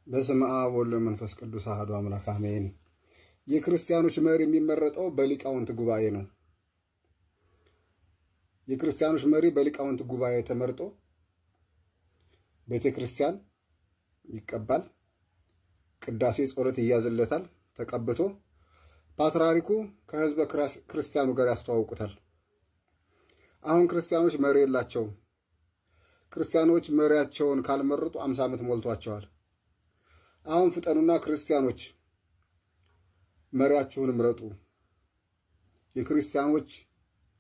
በስመ አብ ወወልድ ወመንፈስ ቅዱስ አሐዱ አምላክ አሜን። የክርስቲያኖች መሪ የሚመረጠው በሊቃውንት ጉባኤ ነው። የክርስቲያኖች መሪ በሊቃውንት ጉባኤ ተመርጦ ቤተ ክርስቲያን ይቀባል፣ ቅዳሴ ጸሎት ይያዝለታል፣ ተቀብቶ ፓትርያርኩ ከህዝበ ክርስቲያኑ ጋር ያስተዋውቁታል። አሁን ክርስቲያኖች መሪ የላቸውም። ክርስቲያኖች መሪያቸውን ካልመረጡ 50 ዓመት ሞልቷቸዋል። አሁን ፍጠኑና ክርስቲያኖች መሪያችሁን ምረጡ። የክርስቲያኖች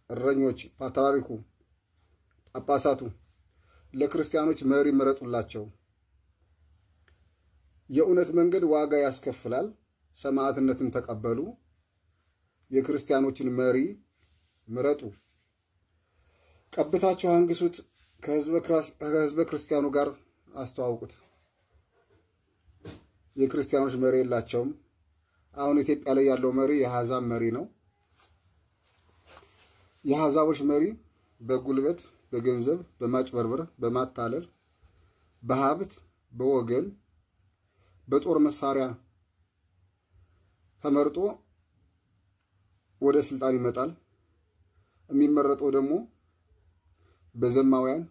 እረኞች፣ ፓትርያርኩ፣ ጳጳሳቱ ለክርስቲያኖች መሪ ምረጡላቸው። የእውነት መንገድ ዋጋ ያስከፍላል። ሰማዕትነትን ተቀበሉ። የክርስቲያኖችን መሪ ምረጡ። ቀብታችሁ አንግሱት። ከህዝበ ክርስቲያኑ ጋር አስተዋውቁት። የክርስቲያኖች መሪ የላቸውም። አሁን ኢትዮጵያ ላይ ያለው መሪ የአሕዛብ መሪ ነው። የአሕዛቦች መሪ በጉልበት፣ በገንዘብ፣ በማጭበርበር፣ በማታለል፣ በሀብት፣ በወገን፣ በጦር መሳሪያ ተመርጦ ወደ ስልጣን ይመጣል። የሚመረጠው ደግሞ በዘማውያን፣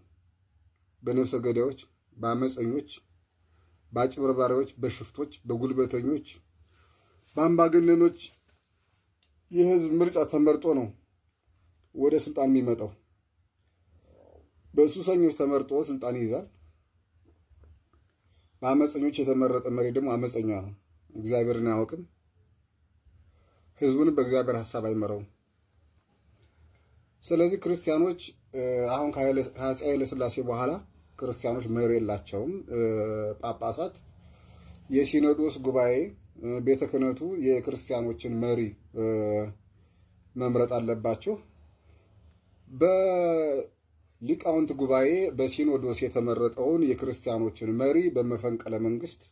በነፍሰ ገዳዮች፣ በአመፀኞች፣ በአጭበርባሪዎች፣ በሽፍቶች፣ በጉልበተኞች፣ በአምባገነኖች የህዝብ ምርጫ ተመርጦ ነው ወደ ስልጣን የሚመጣው። በሱሰኞች ተመርጦ ስልጣን ይይዛል። በአመፀኞች የተመረጠ መሪ ደግሞ አመፀኛ ነው። እግዚአብሔርን አያውቅም። ህዝቡንም በእግዚአብሔር ሐሳብ አይመራውም። ስለዚህ ክርስቲያኖች አሁን ከአፄ ኃይለ ሥላሴ በኋላ ክርስቲያኖች መሪ የላቸውም። ጳጳሳት፣ የሲኖዶስ ጉባኤ፣ ቤተ ክህነቱ የክርስቲያኖችን መሪ መምረጥ አለባቸው። በሊቃውንት ጉባኤ በሲኖዶስ የተመረጠውን የክርስቲያኖችን መሪ በመፈንቅለ መንግስት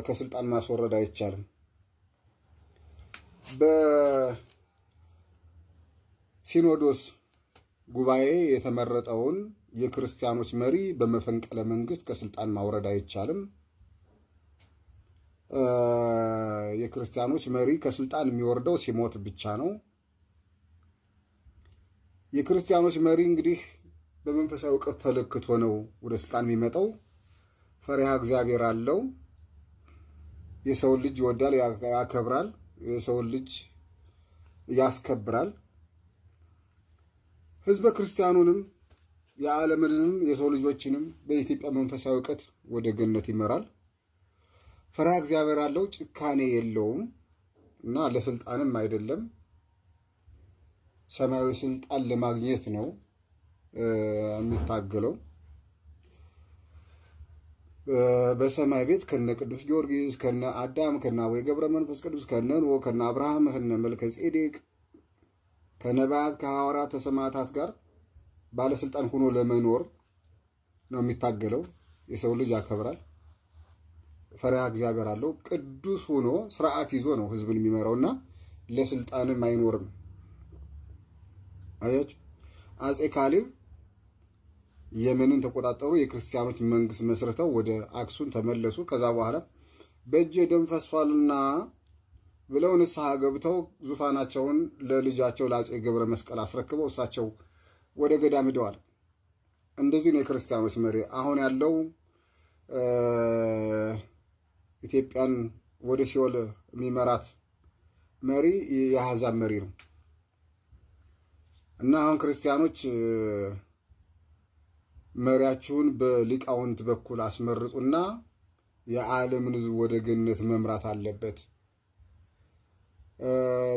ከስልጣን ማስወረድ አይቻልም። በሲኖዶስ ጉባኤ የተመረጠውን የክርስቲያኖች መሪ በመፈንቅለ መንግስት ከስልጣን ማውረድ አይቻልም። የክርስቲያኖች መሪ ከስልጣን የሚወርደው ሲሞት ብቻ ነው። የክርስቲያኖች መሪ እንግዲህ በመንፈሳዊ እውቀት ተለክቶ ነው ወደ ስልጣን የሚመጣው። ፈሪሃ እግዚአብሔር አለው። የሰውን ልጅ ይወዳል፣ ያከብራል። የሰውን ልጅ ያስከብራል። ህዝበ ክርስቲያኑንም የዓለምንም የሰው ልጆችንም በኢትዮጵያ መንፈሳዊ እውቀት ወደ ገነት ይመራል። ፈሪሃ እግዚአብሔር አለው። ጭካኔ የለውም እና ለስልጣንም አይደለም፣ ሰማያዊ ስልጣን ለማግኘት ነው የሚታገለው። በሰማይ ቤት ከነ ቅዱስ ጊዮርጊስ፣ ከነ አዳም፣ ከነ አቡነ ገብረ መንፈስ ቅዱስ፣ ከነ ኖህ፣ ከነ አብርሃም፣ ከነ መልከ ጼዴቅ፣ ከነቢያት፣ ከሐዋርያት፣ ከሰማዕታት ጋር ባለስልጣን ሆኖ ለመኖር ነው የሚታገለው። የሰው ልጅ ያከብራል። ፈሪሃ እግዚአብሔር አለው። ቅዱስ ሆኖ ስርዓት ይዞ ነው ህዝብን የሚመራውና ለስልጣንም አይኖርም። አያችሁ፣ አፄ ካሌብ የመንን ተቆጣጠሩ። የክርስቲያኖች መንግስት መስርተው ወደ አክሱም ተመለሱ። ከዛ በኋላ በእጄ ደም ፈሷልና ብለው ንስሐ ገብተው ዙፋናቸውን ለልጃቸው ለአፄ ገብረ መስቀል አስረክበው እሳቸው ወደ ገዳም ሄደዋል። እንደዚህ ነው የክርስቲያኖች መሪ። አሁን ያለው ኢትዮጵያን ወደ ሲኦል የሚመራት መሪ የአሕዛብ መሪ ነው እና አሁን ክርስቲያኖች መሪያችሁን በሊቃውንት በኩል አስመርጡና የዓለምን ሕዝብ ወደ ገነት መምራት አለበት።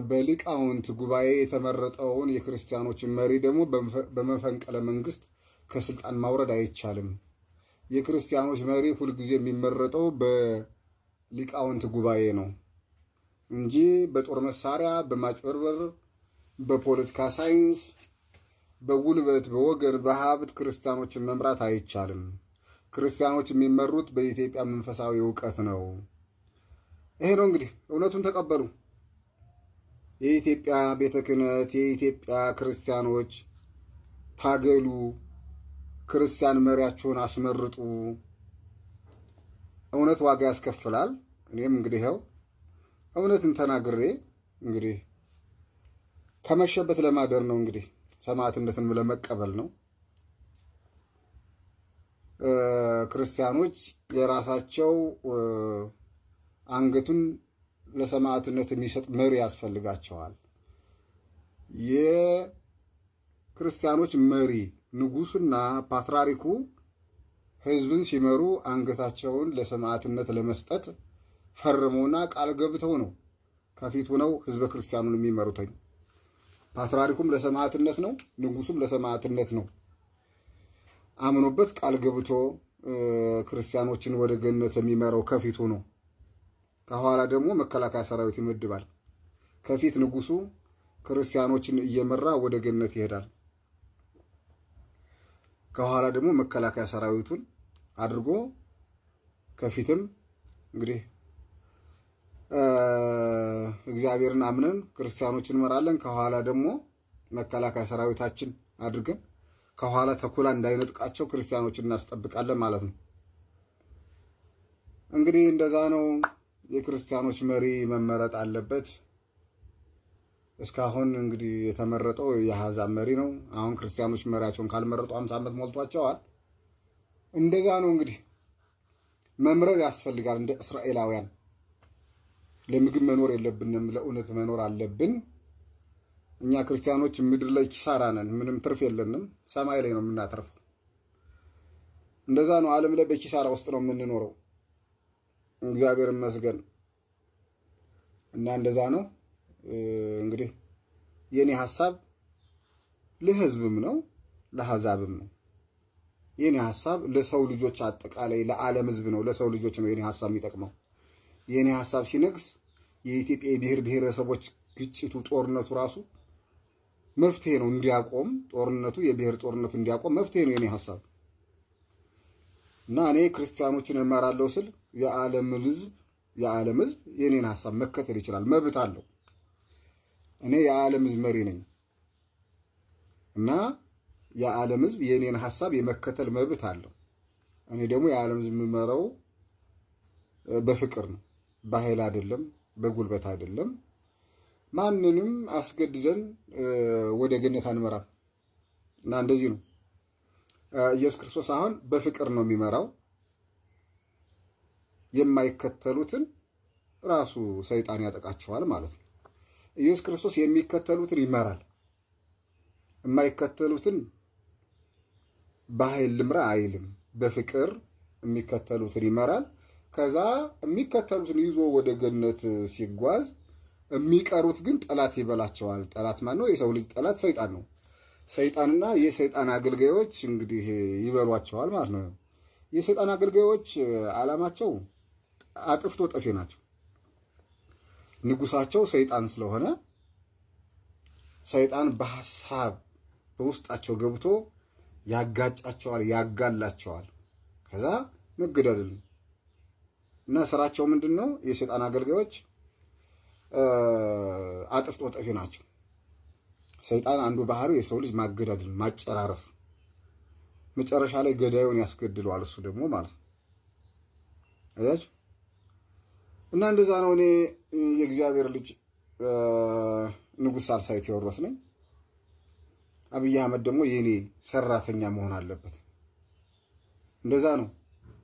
በሊቃውንት ጉባኤ የተመረጠውን የክርስቲያኖችን መሪ ደግሞ በመፈንቅለ መንግስት ከስልጣን ማውረድ አይቻልም። የክርስቲያኖች መሪ ሁልጊዜ የሚመረጠው በሊቃውንት ጉባኤ ነው እንጂ በጦር መሳሪያ፣ በማጭበርበር፣ በፖለቲካ ሳይንስ፣ በጉልበት፣ በወገን፣ በሀብት ክርስቲያኖችን መምራት አይቻልም። ክርስቲያኖች የሚመሩት በኢትዮጵያ መንፈሳዊ እውቀት ነው። ይሄ ነው እንግዲህ። እውነቱን ተቀበሉ። የኢትዮጵያ ቤተ ክህነት፣ የኢትዮጵያ ክርስቲያኖች ታገሉ። ክርስቲያን መሪያችሁን አስመርጡ። እውነት ዋጋ ያስከፍላል። እኔም እንግዲህ ይኸው እውነትን ተናግሬ እንግዲህ ከመሸበት ለማደር ነው። እንግዲህ ሰማዕትነትን ለመቀበል ነው። ክርስቲያኖች የራሳቸው አንገቱን ለሰማዕትነት የሚሰጥ መሪ ያስፈልጋቸዋል። የክርስቲያኖች መሪ ንጉሱና ፓትርያርኩ ሕዝብን ሲመሩ አንገታቸውን ለሰማዕትነት ለመስጠት ፈርመውና ቃል ገብተው ነው ከፊቱ ነው ሕዝበ ክርስቲያኑን የሚመሩትኝ። ፓትርያርኩም ለሰማዕትነት ነው፣ ንጉሱም ለሰማዕትነት ነው። አምኖበት ቃል ገብቶ ክርስቲያኖችን ወደ ገነት የሚመራው ከፊቱ ነው። ከኋላ ደግሞ መከላከያ ሰራዊት ይመድባል። ከፊት ንጉሱ ክርስቲያኖችን እየመራ ወደ ገነት ይሄዳል። ከኋላ ደግሞ መከላከያ ሰራዊቱን አድርጎ ከፊትም እንግዲህ እግዚአብሔርን አምነን ክርስቲያኖችን እንመራለን። ከኋላ ደግሞ መከላከያ ሰራዊታችን አድርገን ከኋላ ተኩላ እንዳይነጥቃቸው ክርስቲያኖችን እናስጠብቃለን ማለት ነው። እንግዲህ እንደዛ ነው። የክርስቲያኖች መሪ መመረጥ አለበት። እስካሁን እንግዲህ የተመረጠው የአሕዛብ መሪ ነው። አሁን ክርስቲያኖች መሪያቸውን ካልመረጡ 50 ዓመት ሞልቷቸዋል። እንደዛ ነው እንግዲህ መምረር ያስፈልጋል። እንደ እስራኤላውያን ለምግብ መኖር የለብንም፣ ለእውነት መኖር አለብን። እኛ ክርስቲያኖች ምድር ላይ ኪሳራ ነን፣ ምንም ትርፍ የለንም። ሰማይ ላይ ነው የምናተርፈው። እንደዛ ነው። ዓለም ላይ በኪሳራ ውስጥ ነው የምንኖረው። እግዚአብሔር ይመስገን እና እንደዛ ነው። እንግዲህ የኔ ሐሳብ ለሕዝብም ነው ለአሕዛብም ነው። የኔ ሐሳብ ለሰው ልጆች አጠቃላይ ለዓለም ሕዝብ ነው፣ ለሰው ልጆች ነው የኔ ሐሳብ የሚጠቅመው። የኔ ሐሳብ ሲነግስ የኢትዮጵያ የብሔር ብሔረሰቦች ግጭቱ፣ ጦርነቱ ራሱ መፍትሄ ነው እንዲያቆም፣ ጦርነቱ የብሔር ጦርነቱ እንዲያቆም መፍትሄ ነው የኔ ሐሳብ እና እኔ ክርስቲያኖችን እመራለሁ ስል የዓለም ሕዝብ የኔን ሐሳብ መከተል ይችላል፣ መብት አለው። እኔ የዓለም ሕዝብ መሪ ነኝ እና የዓለም ሕዝብ የኔን ሐሳብ የመከተል መብት አለው። እኔ ደግሞ የዓለም ሕዝብ የምመራው በፍቅር ነው፣ በኃይል አይደለም፣ በጉልበት አይደለም። ማንንም አስገድደን ወደ ገነት አንመራም እና እንደዚህ ነው። ኢየሱስ ክርስቶስ አሁን በፍቅር ነው የሚመራው። የማይከተሉትን ራሱ ሰይጣን ያጠቃቸዋል ማለት ነው። ኢየሱስ ክርስቶስ የሚከተሉትን ይመራል። የማይከተሉትን በኃይል ልምራ አይልም፣ በፍቅር የሚከተሉትን ይመራል። ከዛ የሚከተሉትን ይዞ ወደ ገነት ሲጓዝ የሚቀሩት ግን ጠላት ይበላቸዋል። ጠላት ማን ነው? የሰው ልጅ ጠላት ሰይጣን ነው። ሰይጣንና የሰይጣን አገልጋዮች እንግዲህ ይበሏቸዋል ማለት ነው። የሰይጣን አገልጋዮች ዓላማቸው አጥፍቶ ጠፊ ናቸው። ንጉሳቸው ሰይጣን ስለሆነ ሰይጣን በሐሳብ በውስጣቸው ገብቶ ያጋጫቸዋል፣ ያጋላቸዋል። ከዛ መገዳደል ነው እና ስራቸው ምንድን ነው? የሰይጣን አገልጋዮች አጥፍቶ ጠፊ ናቸው። ሰይጣን አንዱ ባህሪው የሰው ልጅ ማገዳደል፣ ማጨራረስ፣ መጨረሻ ላይ ገዳዩን ያስገድለዋል እሱ ደግሞ ማለት ነው። አያችሁ እና እንደዛ ነው። እኔ የእግዚአብሔር ልጅ ንጉሥ ሳልሳይ ቴዎድሮስ ነኝ። አብይ አህመድ ደግሞ የኔ ሰራተኛ መሆን አለበት። እንደዛ ነው።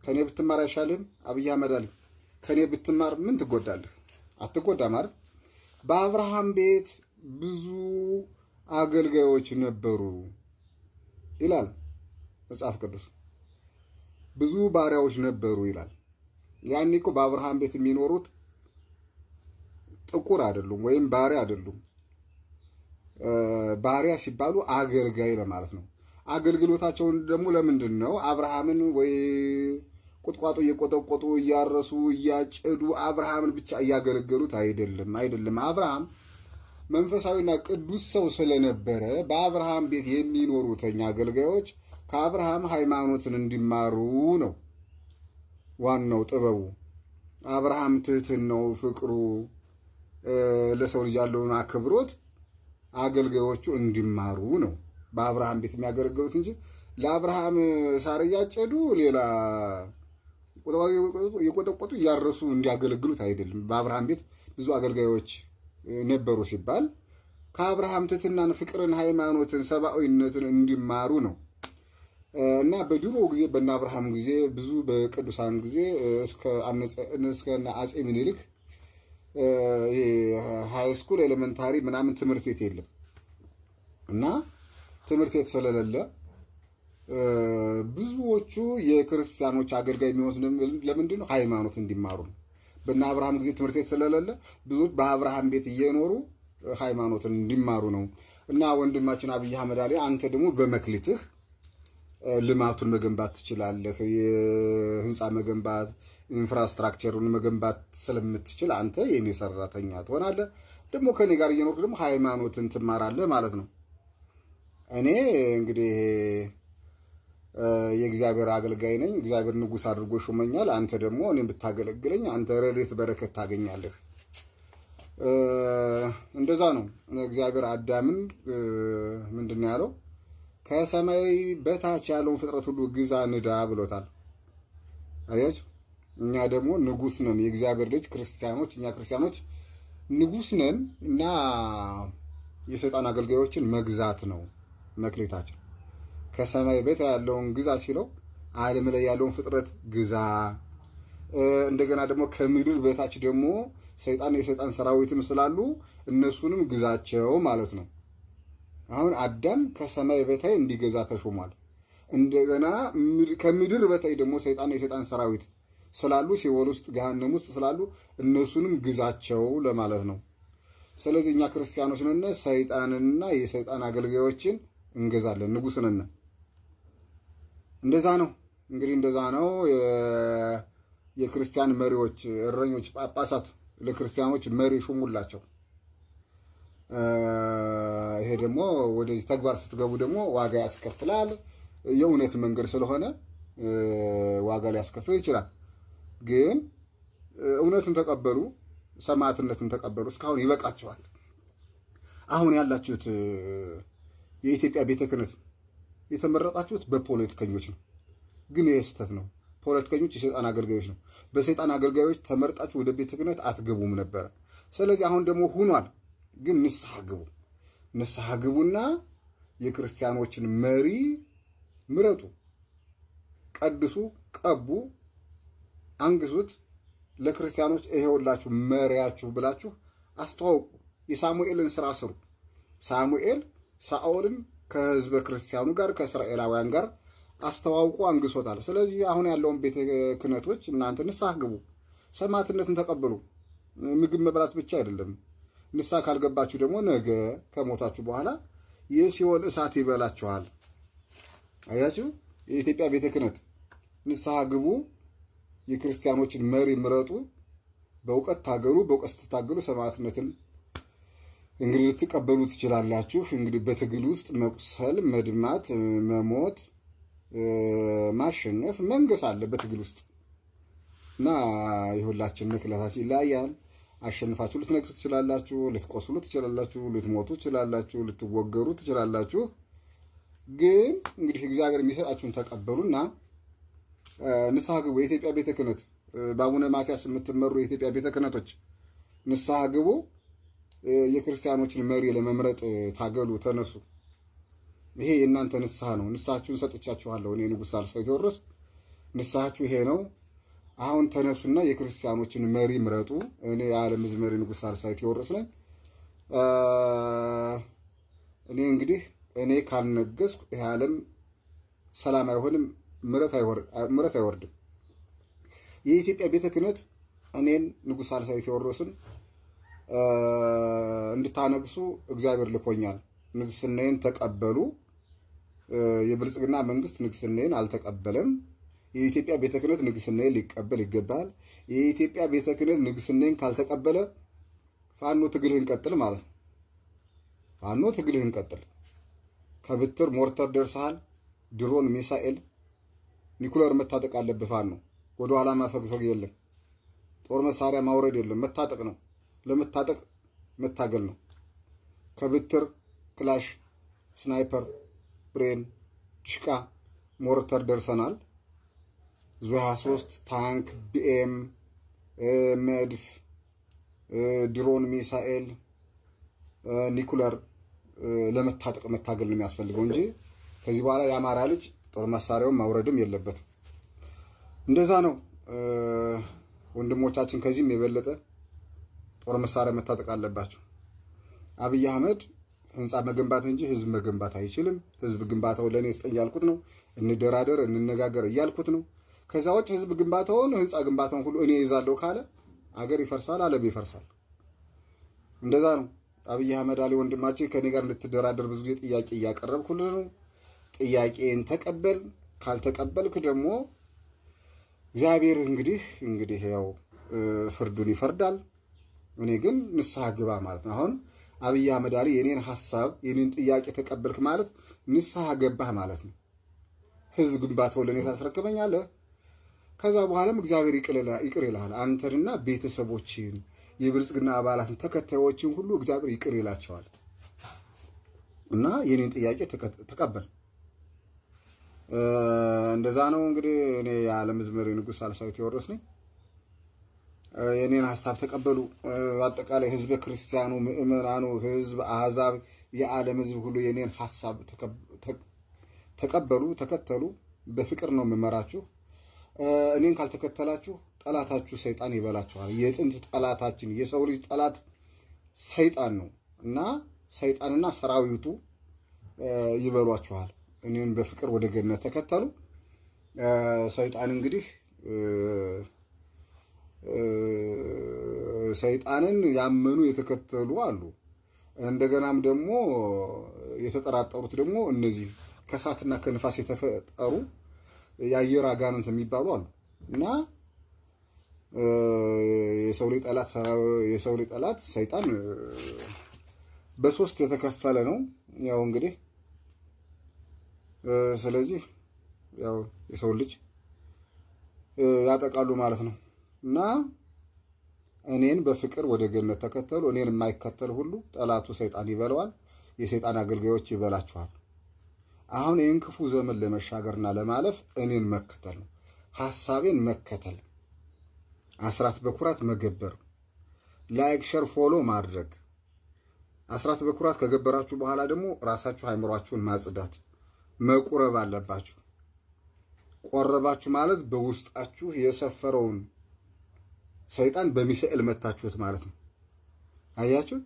ከኔ ብትማር አይሻልም? አብይ አህመድ አለኝ ከኔ ብትማር ምን ትጎዳለህ? አትጎዳም አይደል? በአብርሃም ቤት ብዙ አገልጋዮች ነበሩ ይላል መጽሐፍ ቅዱስ። ብዙ ባሪያዎች ነበሩ ይላል። ያኔ እኮ በአብርሃም ቤት የሚኖሩት ጥቁር አይደሉም ወይም ባሪያ አይደሉም። ባሪያ ሲባሉ አገልጋይ ለማለት ነው። አገልግሎታቸውን ደግሞ ለምንድን ነው? አብርሃምን ወይ ቁጥቋጦ እየቆጠቆጡ እያረሱ እያጨዱ አብርሃምን ብቻ እያገለገሉት አይደለም። አብርሃም መንፈሳዊና ቅዱስ ሰው ስለነበረ በአብርሃም ቤት የሚኖሩትኛ አገልጋዮች ከአብርሃም ሃይማኖትን እንዲማሩ ነው ዋናው ጥበቡ። አብርሃም ትህትናው፣ ፍቅሩ፣ ለሰው ልጅ ያለውን አክብሮት አገልጋዮቹ እንዲማሩ ነው በአብርሃም ቤት የሚያገለግሉት እንጂ ለአብርሃም ሳር እያጨዱ ሌላ የቆጠቆጡ እያረሱ እንዲያገለግሉት አይደለም። በአብርሃም ቤት ብዙ አገልጋዮች ነበሩ ሲባል ከአብርሃም ትሕትናን፣ ፍቅርን፣ ሃይማኖትን፣ ሰብአዊነትን እንዲማሩ ነው። እና በድሮ ጊዜ በእነ አብርሃም ጊዜ ብዙ በቅዱሳን ጊዜ እስከ አፄ ምኒልክ ሃይ ስኩል ኤሌመንታሪ ምናምን ትምህርት ቤት የለም። እና ትምህርት ቤት ስለሌለ ብዙዎቹ የክርስቲያኖች አገልጋይ የሚሆኑት ለምንድን ነው? ሃይማኖት እንዲማሩ ነው። በእነ አብርሃም ጊዜ ትምህርት ቤት ስለሌለ ብዙዎች በአብርሃም ቤት እየኖሩ ሃይማኖትን እንዲማሩ ነው። እና ወንድማችን አብይ አህመድ አሊ አንተ ደግሞ በመክሊትህ ልማቱን መገንባት ትችላለህ። የህንፃ መገንባት ኢንፍራስትራክቸሩን መገንባት ስለምትችል አንተ የኔ ሰራተኛ ትሆናለህ። ደግሞ ከኔ ጋር እየኖርክ ደግሞ ሃይማኖትን ትማራለህ ማለት ነው። እኔ እንግዲህ የእግዚአብሔር አገልጋይ ነኝ። እግዚአብሔር ንጉሥ አድርጎ ሾመኛል። አንተ ደግሞ እኔም ብታገለግለኝ አንተ ረድኤት በረከት ታገኛለህ። እንደዛ ነው። እግዚአብሔር አዳምን ምንድን ነው ያለው? ከሰማይ በታች ያለውን ፍጥረት ሁሉ ግዛ፣ ንዳ ብሎታል። አያችሁ፣ እኛ ደግሞ ንጉሥ ነን። የእግዚአብሔር ልጅ ክርስቲያኖች፣ እኛ ክርስቲያኖች ንጉሥ ነን እና የሰይጣን አገልጋዮችን መግዛት ነው መክሊታችን። ከሰማይ በታች ያለውን ግዛ ሲለው ዓለም ላይ ያለውን ፍጥረት ግዛ። እንደገና ደግሞ ከምድር በታች ደግሞ ሰይጣን የሰይጣን ሰራዊትም ስላሉ እነሱንም ግዛቸው ማለት ነው። አሁን አዳም ከሰማይ በታይ እንዲገዛ ተሾሟል። እንደገና ከምድር በታይ ደግሞ ሰይጣን የሰይጣን ሰራዊት ስላሉ ሲኦል ውስጥ ገሃነም ውስጥ ስላሉ እነሱንም ግዛቸው ለማለት ነው። ስለዚህ እኛ ክርስቲያኖች ነን፣ ሰይጣንንና የሰይጣን አገልጋዮችን እንገዛለን፣ ንጉሥ ነን። እንደዛ ነው እንግዲህ፣ እንደዛ ነው። የክርስቲያን መሪዎች፣ እረኞች፣ ጳጳሳት ለክርስቲያኖች መሪ ሹሙላቸው። ይሄ ደግሞ ወደዚህ ተግባር ስትገቡ ደግሞ ዋጋ ያስከፍላል። የእውነት መንገድ ስለሆነ ዋጋ ሊያስከፍል ይችላል። ግን እውነትን ተቀበሉ፣ ሰማዕትነትን ተቀበሉ። እስካሁን ይበቃቸዋል። አሁን ያላችሁት የኢትዮጵያ ቤተ ክህነት የተመረጣችሁት በፖለቲከኞች ነው። ግን ይህ ስህተት ነው። ፖለቲከኞች የሰይጣን አገልጋዮች ነው። በሰይጣን አገልጋዮች ተመርጣችሁ ወደ ቤተ ክህነት አትገቡም ነበረ። ስለዚህ አሁን ደግሞ ሁኗል። ግን ንስሐ ግቡ። ንስሐ ግቡና የክርስቲያኖችን መሪ ምረጡ፣ ቀድሱ፣ ቀቡ፣ አንግሱት። ለክርስቲያኖች ይሄውላችሁ መሪያችሁ ብላችሁ አስተዋውቁ። የሳሙኤልን ስራ ስሩ። ሳሙኤል ሳኦልን ከህዝበ ክርስቲያኑ ጋር ከእስራኤላውያን ጋር አስተዋውቁ፣ አንግሶታል። ስለዚህ አሁን ያለውን ቤተ ክህነቶች እናንተ ንስሐ ግቡ፣ ሰማዕትነትን ተቀበሉ። ምግብ መብላት ብቻ አይደለም። ንስሐ ካልገባችሁ ደግሞ ነገ ከሞታችሁ በኋላ የሲኦል እሳት ይበላችኋል። አያችሁ፣ የኢትዮጵያ ቤተ ክህነት ንስሐ ግቡ፣ የክርስቲያኖችን መሪ ምረጡ፣ በእውቀት ታገሉ። በእውቀት ስትታገሉ ሰማዕትነትን እንግዲህ ልትቀበሉ ትችላላችሁ። እንግዲህ በትግል ውስጥ መቁሰል፣ መድማት፣ መሞት፣ ማሸነፍ፣ መንገስ አለ በትግል ውስጥ እና የሁላችን መክሊታችን ይለያያል። አሸንፋችሁ ልትነግሱ ትችላላችሁ፣ ልትቆስሉ ትችላላችሁ፣ ልትሞቱ ትችላላችሁ፣ ልትወገሩ ትችላላችሁ። ግን እንግዲህ እግዚአብሔር የሚሰጣችሁን ተቀበሉና ንስሐ ግቡ። የኢትዮጵያ ቤተ ክህነት በአቡነ ማትያስ የምትመሩ የኢትዮጵያ ቤተ ክህነቶች ንስሐ ግቡ። የክርስቲያኖችን መሪ ለመምረጥ ታገሉ፣ ተነሱ። ይሄ የእናንተ ንስሐ ነው። ንስሐችሁን ሰጥቻችኋለሁ። እኔ ንጉሥ ሳልሳዊ ቴዎድሮስ ንስሐችሁ ይሄ ነው። አሁን ተነሱና የክርስቲያኖችን መሪ ምረጡ። እኔ የዓለም ሕዝብ መሪ ንጉሥ ሳልሳዊ ቴዎድሮስ ነኝ። እኔ እንግዲህ እኔ ካልነገስኩ ይሄ ዓለም ሰላም አይሆንም፣ ምሕረት አይወርድም። የኢትዮጵያ ቤተ ክህነት እኔን ንጉሥ ሳልሳዊ ቴዎድሮስን እንድታነግሱ እግዚአብሔር ልኮኛል። ንግስናዬን ተቀበሉ። የብልጽግና መንግስት ንግስናዬን አልተቀበለም። የኢትዮጵያ ቤተ ክህነት ንግስናዬን ሊቀበል ይገባል። የኢትዮጵያ ቤተ ክህነት ንግስናዬን ካልተቀበለ ፋኖ ትግልህን ቀጥል ማለት ነው። ፋኖ ትግልህን ቀጥል። ከብትር ሞርተር ደርሰሃል። ድሮን፣ ሚሳኤል፣ ኒኩለር መታጠቅ አለብህ። ፋኖ ወደ ኋላ ማፈግፈግ የለም። ጦር መሳሪያ ማውረድ የለም። መታጠቅ ነው። ለመታጠቅ መታገል ነው። ከብትር ክላሽ፣ ስናይፐር፣ ብሬን፣ ድሽቃ፣ ሞርተር ደርሰናል። ዙ 23 ታንክ፣ ቢኤም፣ መድፍ፣ ድሮን፣ ሚሳኤል፣ ኒኩለር ለመታጠቅ መታገል ነው የሚያስፈልገው እንጂ ከዚህ በኋላ የአማራ ልጅ ጦር መሳሪያውን ማውረድም የለበትም። እንደዛ ነው ወንድሞቻችን። ከዚህም የበለጠ ጦር መሳሪያ መታጠቅ አለባቸው። አብይ አህመድ ህንፃ መገንባት እንጂ ህዝብ መገንባት አይችልም። ህዝብ ግንባታው ለእኔ ስጠኝ ያልኩት ነው። እንደራደር፣ እንነጋገር እያልኩት ነው። ከዛ ውጭ ህዝብ ግንባታውን ህንፃ ግንባታውን ሁሉ እኔ ይዛለሁ ካለ አገር ይፈርሳል፣ ዓለም ይፈርሳል። እንደዛ ነው። አብይ አህመድ አሊ ወንድማችን ከኔ ጋር እንድትደራደር ብዙ ጊዜ ጥያቄ እያቀረብኩልህ ነው። ጥያቄን ተቀበል። ካልተቀበልክ ደግሞ እግዚአብሔር እንግዲህ ያው ፍርዱን ይፈርዳል። እኔ ግን ንስሐ ግባ ማለት ነው። አሁን አብይ አህመድ አሊ የኔን ሐሳብ የኔን ጥያቄ ተቀበልክ ማለት ንስሐ ገባህ ማለት ነው። ህዝብ ግንባታው ለኔ ታስረክበኛለህ። ከዛ በኋላም እግዚአብሔር ይቅር ይልሃል። አንተንና ቤተሰቦችን የብልጽግና አባላትን ተከታዮችን ሁሉ እግዚአብሔር ይቅር ይላቸዋል። እና የኔን ጥያቄ ተቀበል። እንደዛ ነው እንግዲህ። እኔ የዓለም ሕዝብ መሪ ንጉሥ ሳልሳዊ ቴዎድሮስ ነኝ። የኔን ሐሳብ ተቀበሉ። አጠቃላይ ህዝበ ክርስቲያኑ፣ ምእመናኑ፣ ህዝብ፣ አሕዛብ፣ የዓለም ሕዝብ ሁሉ የኔን ሐሳብ ተቀበሉ፣ ተከተሉ። በፍቅር ነው የምመራችሁ። እኔን ካልተከተላችሁ ጠላታችሁ ሰይጣን ይበላችኋል። የጥንት ጠላታችን የሰው ልጅ ጠላት ሰይጣን ነው እና ሰይጣንና ሰራዊቱ ይበሏችኋል። እኔን በፍቅር ወደ ገነት ተከተሉ። ሰይጣን እንግዲህ ሰይጣንን ያመኑ የተከተሉ አሉ። እንደገናም ደግሞ የተጠራጠሩት ደግሞ እነዚህ ከእሳትና ከንፋስ የተፈጠሩ የአየር አጋንንት የሚባሉ አሉ እና የሰው ልጅ ጠላት ሰይጣን በሶስት የተከፈለ ነው። ያው እንግዲህ ስለዚህ ያው የሰው ልጅ ያጠቃሉ ማለት ነው እና እኔን በፍቅር ወደ ገነት ተከተሉ። እኔን የማይከተል ሁሉ ጠላቱ ሰይጣን ይበለዋል፣ የሰይጣን አገልጋዮች ይበላችኋል። አሁን ይህን ክፉ ዘመን ለመሻገርና ለማለፍ እኔን መከተል ነው፣ ሐሳቤን መከተል፣ አስራት በኩራት መገበር፣ ላይክ ሸር ፎሎ ማድረግ። አስራት በኩራት ከገበራችሁ በኋላ ደግሞ ራሳችሁ አይምሯችሁን ማጽዳት፣ መቁረብ አለባችሁ። ቆረባችሁ ማለት በውስጣችሁ የሰፈረውን ሰይጣን በሚሳኤል መታችሁት ማለት ነው። አያችሁ፣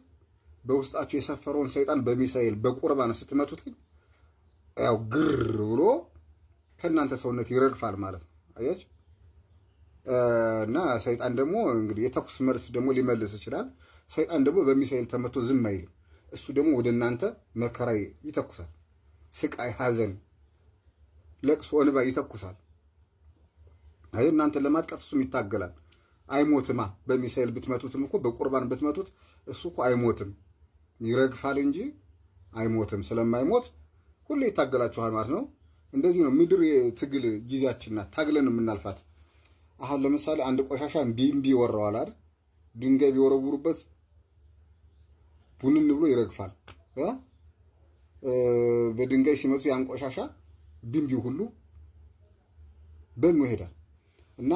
በውስጣችሁ የሰፈረውን ሰይጣን በሚሳኤል በቁርባን ስትመቱት ያው ግር ብሎ ከእናንተ ሰውነት ይረግፋል ማለት ነው። አያችሁ። እና ሰይጣን ደግሞ እንግዲህ የተኩስ መልስ ደግሞ ሊመልስ ይችላል። ሰይጣን ደግሞ በሚሳኤል ተመቶ ዝም አይልም። እሱ ደግሞ ወደ እናንተ መከራ ይተኩሳል። ስቃይ፣ ሐዘን፣ ለቅሶ፣ እንባ ይተኩሳል። አይ እናንተን ለማጥቃት እሱም ይታገላል። አይሞትማ። በሚሳኤል ብትመቱትም እኮ በቁርባን ብትመቱት እሱ እኮ አይሞትም፣ ይረግፋል እንጂ አይሞትም። ስለማይሞት ሁሌ ይታገላችኋል ማለት ነው። እንደዚህ ነው ምድር የትግል ጊዜያችን ናት። ታግለን የምናልፋት። አሁን ለምሳሌ አንድ ቆሻሻ ቢምቢ ወረዋል አይደል? ድንጋይ ቢወረውሩበት ቡንን ብሎ ይረግፋል። በድንጋይ ሲመቱ ያን ቆሻሻ ቢምቢው ሁሉ በኑ ይሄዳል። እና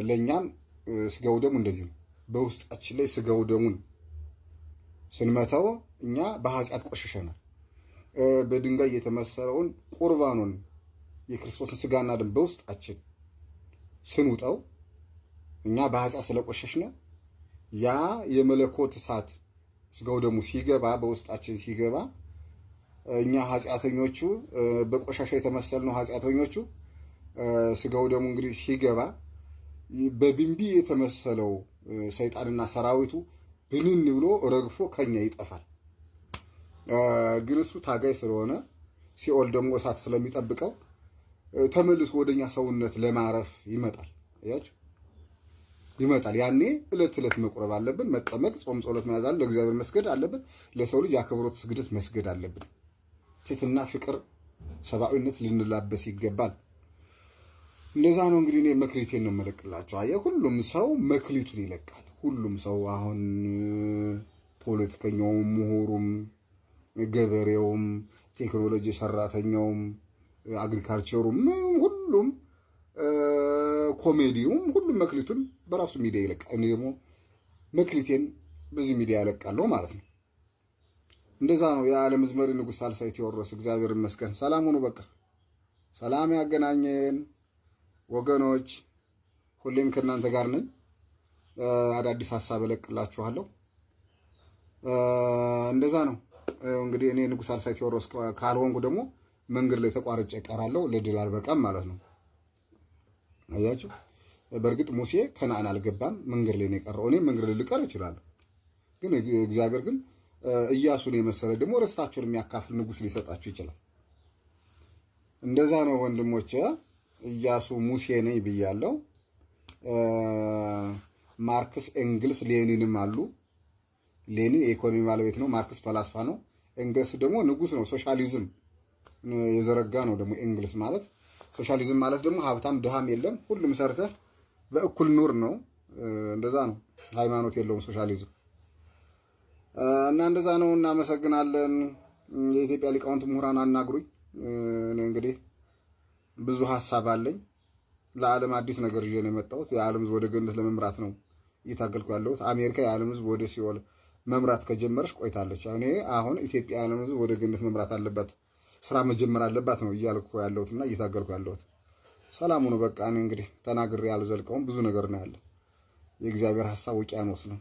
ለኛም ስጋው ደሙ እንደዚህ ነው። በውስጣችን ላይ ስጋው ደሙን ስንመታው እኛ በኃጢአት ቆሽሸናል። በድንጋይ የተመሰለውን ቁርባኑን የክርስቶስን ስጋና ደም በውስጣችን ስንውጠው እኛ በኃጢአት ስለቆሸሽነ ያ የመለኮት እሳት ስጋው ደሙ ሲገባ በውስጣችን ሲገባ እኛ ኃጢአተኞቹ በቆሻሻ የተመሰልነው ኃጢአተኞቹ ስጋው ደሙ እንግዲህ ሲገባ በቢምቢ የተመሰለው ሰይጣንና ሰራዊቱ ብንን ብሎ ረግፎ ከኛ ይጠፋል። ግን እሱ ታጋይ ስለሆነ ሲኦል ደግሞ እሳት ስለሚጠብቀው ተመልሶ ወደኛ ሰውነት ለማረፍ ይመጣል። አያችሁ፣ ይመጣል። ያኔ ዕለት ዕለት መቁረብ አለብን፣ መጠመቅ፣ ጾም፣ ጸሎት መያዝ አለ፣ ለእግዚአብሔር መስገድ አለብን፣ ለሰው ልጅ የአክብሮት ስግደት መስገድ አለብን። ትሕትና፣ ፍቅር፣ ሰብአዊነት ልንላበስ ይገባል። እንደዛ ነው እንግዲህ እኔ መክሊቴን ነው የምለቅላቸው። አየህ፣ ሁሉም ሰው መክሊቱን ይለቃል። ሁሉም ሰው አሁን ፖለቲከኛውም፣ ምሁሩም፣ ገበሬውም፣ ቴክኖሎጂ ሰራተኛውም፣ አግሪካልቸሩም ሁሉም ኮሜዲውም ሁሉም መክሊቱን በራሱ ሚዲያ ይለቃል። እኔ ደግሞ መክሊቴን በዚህ ሚዲያ ያለቃለሁ ማለት ነው። እንደዛ ነው የዓለም ዝመሪ ንጉሥ ሳልሳይ ቴዎድሮስ። እግዚአብሔር ይመስገን። ሰላም ሁኑ። በቃ ሰላም ያገናኘን ወገኖች። ሁሌም ከእናንተ ጋር ነኝ። አዳዲስ ሀሳብ እለቅላችኋለሁ። እንደዛ ነው እንግዲህ። እኔ ንጉሥ ሳልሳይ ቴዎድሮስ ካልሆንኩ ደግሞ መንገድ ላይ ተቋርጬ እቀራለሁ። ለድል አልበቃም ማለት ነው። አያችሁ፣ በእርግጥ ሙሴ ከነዓን አልገባም፣ መንገድ ላይ ነው የቀረው። እኔም መንገድ ላይ ልቀር እችላለሁ። ግን እግዚአብሔር ግን ኢያሱን የመሰለ ደግሞ ርስታችሁን የሚያካፍል ንጉሥ ሊሰጣችሁ ይችላል። እንደዛ ነው ወንድሞቼ። ኢያሱ ሙሴ ነኝ ብያለሁ። ማርክስ ኤንግልስ ሌኒንም አሉ። ሌኒን የኢኮኖሚ ባለቤት ነው። ማርክስ ፈላስፋ ነው። ኤንግልስ ደግሞ ንጉሥ ነው። ሶሻሊዝም የዘረጋ ነው ደግሞ ኤንግልስ ማለት። ሶሻሊዝም ማለት ደግሞ ሀብታም ድሃም የለም፣ ሁሉም ሰርተህ በእኩል ኑር ነው። እንደዛ ነው። ሃይማኖት የለውም ሶሻሊዝም እና እንደዛ ነው። እናመሰግናለን። የኢትዮጵያ ሊቃውንት ምሁራን አናግሩኝ። እንግዲህ ብዙ ሀሳብ አለኝ። ለዓለም አዲስ ነገር ይዤ ነው የመጣሁት። የዓለም ሕዝብ ወደ ገነት ለመምራት ነው እየታገልኩ ያለሁት። አሜሪካ የዓለም ሕዝብ ወደ ሲኦል መምራት ከጀመረች ቆይታለች። እኔ አሁን ኢትዮጵያ የዓለም ሕዝብ ወደ ገነት መምራት አለባት፣ ስራ መጀመር አለባት ነው እያልኩ ያለሁትና እየታገልኩ ያለሁት። ሰላሙ ነው። በቃ እኔ እንግዲህ ተናግሬ አልዘልቀውም። ብዙ ነገር ነው ያለ። የእግዚአብሔር ሀሳብ ውቅያኖስ ነው።